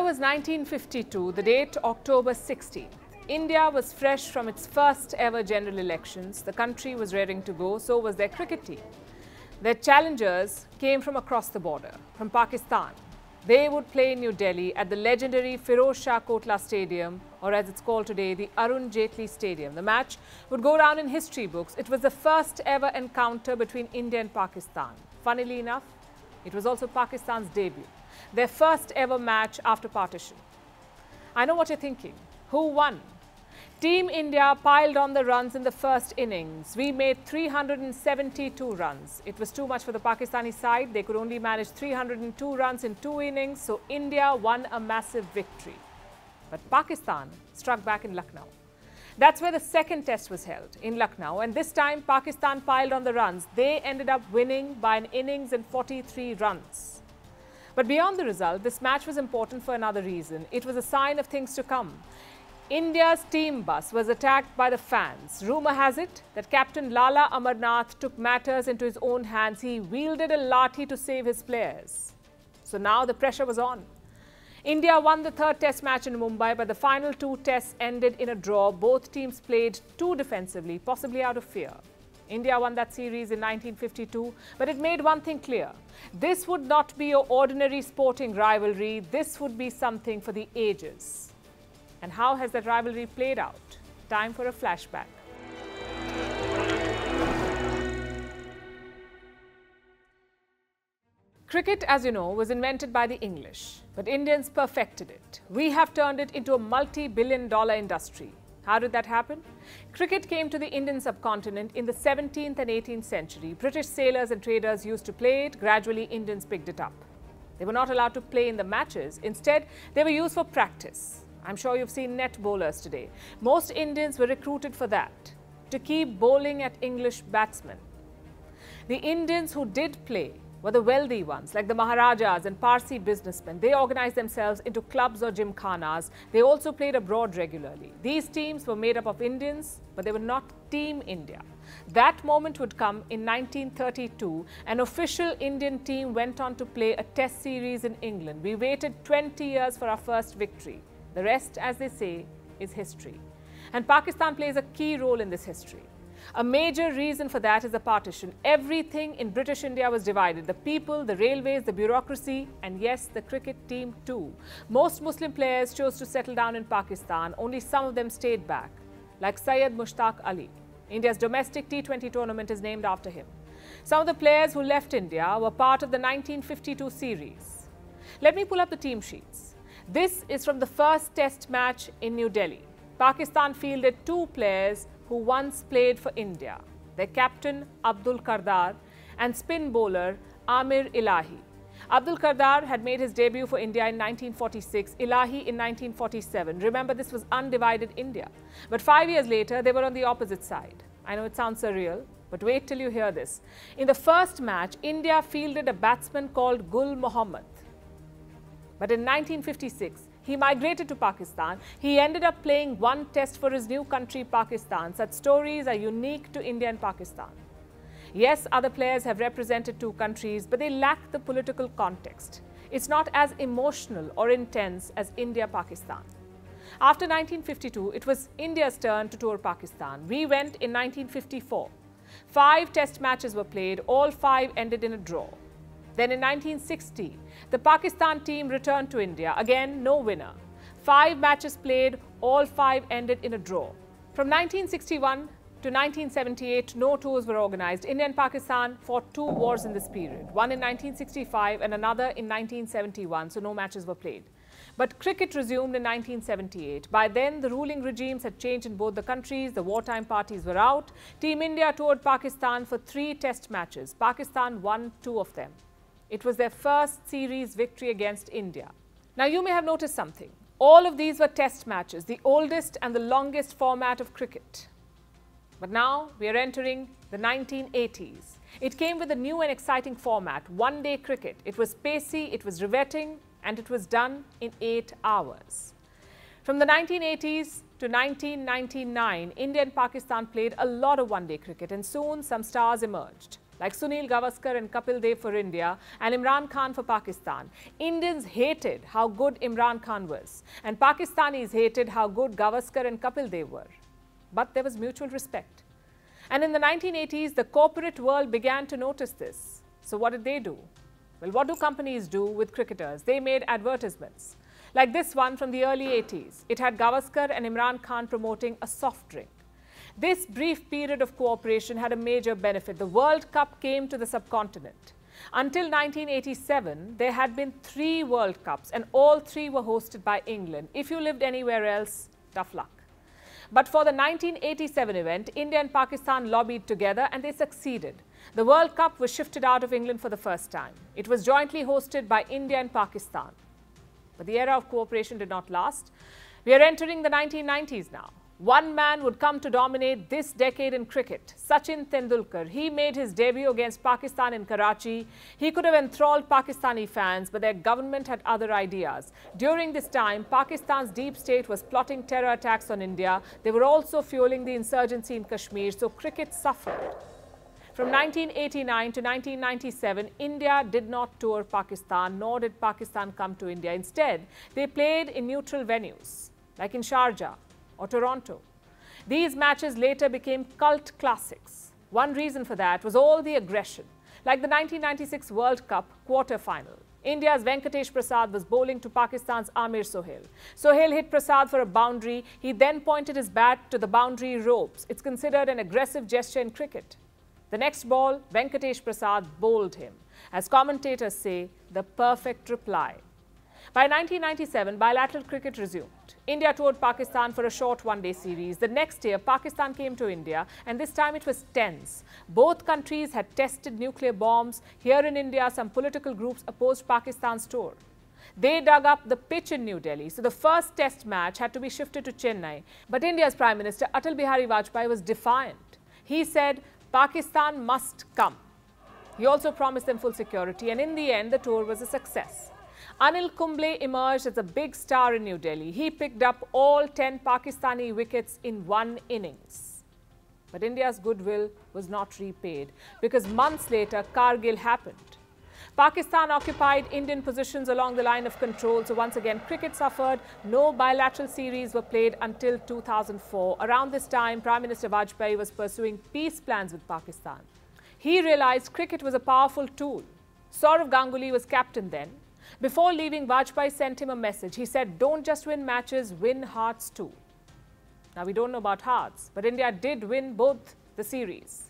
year was 1952, the date October 16th. India was fresh from its first ever general elections. The country was raring to go, so was their cricket team. Their challengers came from across the border, from Pakistan. They would play in New Delhi at the legendary Firoz Shah Kotla Stadium, or as it's called today, the Arun Jaitley Stadium. The match would go down in history books. It was the first ever encounter between India and Pakistan. Funnily enough, it was also Pakistan's debut, their first ever match after partition. I know what you're thinking. Who won? Team India piled on the runs in the first innings. We made 372 runs. It was too much for the Pakistani side. They could only manage 302 runs in 2 innings, so India won a massive victory. But Pakistan struck back in Lucknow. That's where the second test was held, in Lucknow, and this time Pakistan piled on the runs. They ended up winning by an innings and 43 runs. But beyond the result, this match was important for another reason. It was a sign of things to come. India's team bus was attacked by the fans. Rumour has it that Captain Lala Amarnath took matters into his own hands. He wielded a lathi to save his players. So now the pressure was on. India won the third test match in Mumbai, but the final 2 tests ended in a draw. Both teams played too defensively, possibly out of fear. India won that series in 1952, but it made one thing clear. This would not be your ordinary sporting rivalry. This would be something for the ages. And how has that rivalry played out? Time for a flashback. Cricket, as you know, was invented by the English, but Indians perfected it. We have turned it into a multi-billion-dollar industry. How did that happen? Cricket came to the Indian subcontinent in the 17th and 18th century. British sailors and traders used to play it. Gradually, Indians picked it up. They were not allowed to play in the matches. Instead, they were used for practice. I'm sure you've seen net bowlers today. Most Indians were recruited for that, to keep bowling at English batsmen. The Indians who did play were the wealthy ones, like the Maharajas and Parsi businessmen. They organized themselves into clubs or gymkhanas. They also played abroad regularly. These teams were made up of Indians, but they were not Team India. That moment would come in 1932. An official Indian team went on to play a test series in England. We waited 20 years for our first victory. The rest, as they say, is history. And Pakistan plays a key role in this history. A major reason for that is the partition. Everything in British India was divided. The people, the railways, the bureaucracy, and yes, the cricket team too. Most Muslim players chose to settle down in Pakistan. Only some of them stayed back, like Syed Mushtaq Ali. India's domestic T20 tournament is named after him. Some of the players who left India were part of the 1952 series. Let me pull up the team sheets. This is from the first test match in New Delhi. Pakistan fielded 2 players who once played for India, their captain Abdul Kardar and spin bowler Amir Ilahi. Abdul Kardar had made his debut for India in 1946, Ilahi in 1947. Remember, this was undivided India. But 5 years later, they were on the opposite side. I know it sounds surreal, but wait till you hear this. In the first match, India fielded a batsman called Gul Mohammad. But in 1956, he migrated to Pakistan. He ended up playing 1 test for his new country, Pakistan. Such stories are unique to India and Pakistan. Yes, other players have represented 2 countries, but they lack the political context. It's not as emotional or intense as India-Pakistan. After 1952, it was India's turn to tour Pakistan. We went in 1954. 5 test matches were played. All 5 ended in a draw. Then in 1960, the Pakistan team returned to India. Again, no winner. 5 matches played, all 5 ended in a draw. From 1961 to 1978, no tours were organized. India and Pakistan fought 2 wars in this period. One in 1965 and another in 1971, so no matches were played. But cricket resumed in 1978. By then, the ruling regimes had changed in both the countries. The wartime parties were out. Team India toured Pakistan for 3 test matches. Pakistan won 2 of them. It was their first series victory against India. Now, you may have noticed something. All of these were test matches, the oldest and the longest format of cricket. But now we are entering the 1980s. It came with a new and exciting format, one-day cricket. It was pacey, it was riveting, and it was done in 8 hours. From the 1980s to 1999, India and Pakistan played a lot of one-day cricket, and soon some stars emerged. like Sunil Gavaskar and Kapil Dev for India and Imran Khan for Pakistan. Indians hated how good Imran Khan was, and Pakistanis hated how good Gavaskar and Kapil Dev were. But there was mutual respect. And in the 1980s, the corporate world began to notice this. So what did they do? Well, what do companies do with cricketers? They made advertisements. Like this one from the early 80s. It had Gavaskar and Imran Khan promoting a soft drink. This brief period of cooperation had a major benefit. The World Cup came to the subcontinent. Until 1987, there had been 3 World Cups and all 3 were hosted by England. If you lived anywhere else, tough luck. But for the 1987 event, India and Pakistan lobbied together and they succeeded. The World Cup was shifted out of England for the first time. It was jointly hosted by India and Pakistan. But the era of cooperation did not last. We are entering the 1990s now. One man would come to dominate this decade in cricket, Sachin Tendulkar. He made his debut against Pakistan in Karachi. He could have enthralled Pakistani fans, but their government had other ideas. During this time, Pakistan's deep state was plotting terror attacks on India. They were also fueling the insurgency in Kashmir, so cricket suffered. From 1989 to 1997, India did not tour Pakistan, nor did Pakistan come to India. Instead, they played in neutral venues, like in Sharjah or Toronto. These matches later became cult classics. One reason for that was all the aggression, like the 1996 World Cup quarter-final. India's Venkatesh Prasad was bowling to Pakistan's Amir Sohail. Sohail hit Prasad for a boundary. He then pointed his bat to the boundary ropes. It's considered an aggressive gesture in cricket. The next ball, Venkatesh Prasad bowled him. As commentators say, the perfect reply. By 1997, bilateral cricket resumed. India toured Pakistan for a short one-day series. The next year, Pakistan came to India, and this time it was tense. Both countries had tested nuclear bombs. Here in India, some political groups opposed Pakistan's tour. They dug up the pitch in New Delhi, so the first test match had to be shifted to Chennai. But India's Prime Minister Atal Bihari Vajpayee was defiant. He said, Pakistan must come. He also promised them full security, and in the end, the tour was a success. Anil Kumble emerged as a big star in New Delhi. He picked up all 10 Pakistani wickets in one innings. But India's goodwill was not repaid because months later, Kargil happened. Pakistan occupied Indian positions along the line of control, so once again, cricket suffered. No bilateral series were played until 2004. Around this time, Prime Minister Vajpayee was pursuing peace plans with Pakistan. He realized cricket was a powerful tool. Sourav Ganguly was captain then. Before leaving, Vajpayee sent him a message. He said, don't just win matches, win hearts too. Now, we don't know about hearts, but India did win both the series.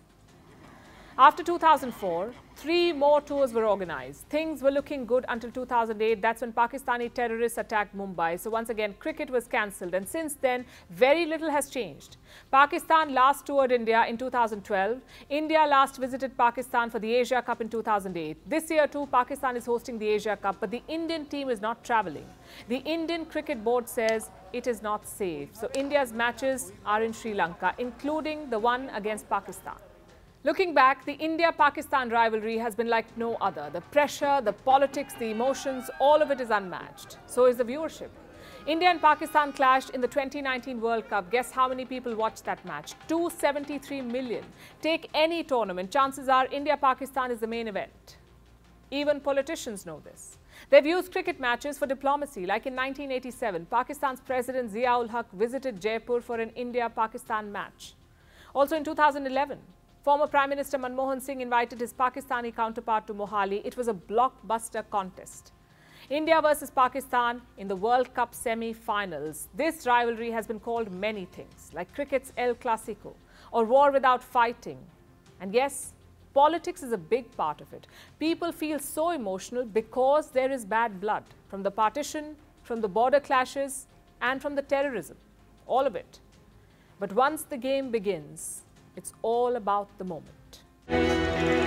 After 2004, 3 more tours were organized. Things were looking good until 2008. That's when Pakistani terrorists attacked Mumbai. So once again, cricket was cancelled. And since then, very little has changed. Pakistan last toured India in 2012. India last visited Pakistan for the Asia Cup in 2008. This year too, Pakistan is hosting the Asia Cup, but the Indian team is not travelling. The Indian Cricket Board says it is not safe. So India's matches are in Sri Lanka, including the one against Pakistan. Looking back, the India-Pakistan rivalry has been like no other. The pressure, the politics, the emotions, all of it is unmatched. So is the viewership. India and Pakistan clashed in the 2019 World Cup. Guess how many people watched that match? 273 million. Take any tournament, chances are India-Pakistan is the main event. Even politicians know this. They've used cricket matches for diplomacy. Like in 1987, Pakistan's President Zia-ul-Haq visited Jaipur for an India-Pakistan match. Also in 2011, former Prime Minister Manmohan Singh invited his Pakistani counterpart to Mohali. It was a blockbuster contest. India versus Pakistan in the World Cup semi-finals. This rivalry has been called many things, like cricket's El Clasico or war without fighting. And yes, politics is a big part of it. People feel so emotional because there is bad blood from the partition, from the border clashes, and from the terrorism. All of it. But once the game begins, it's all about the moment.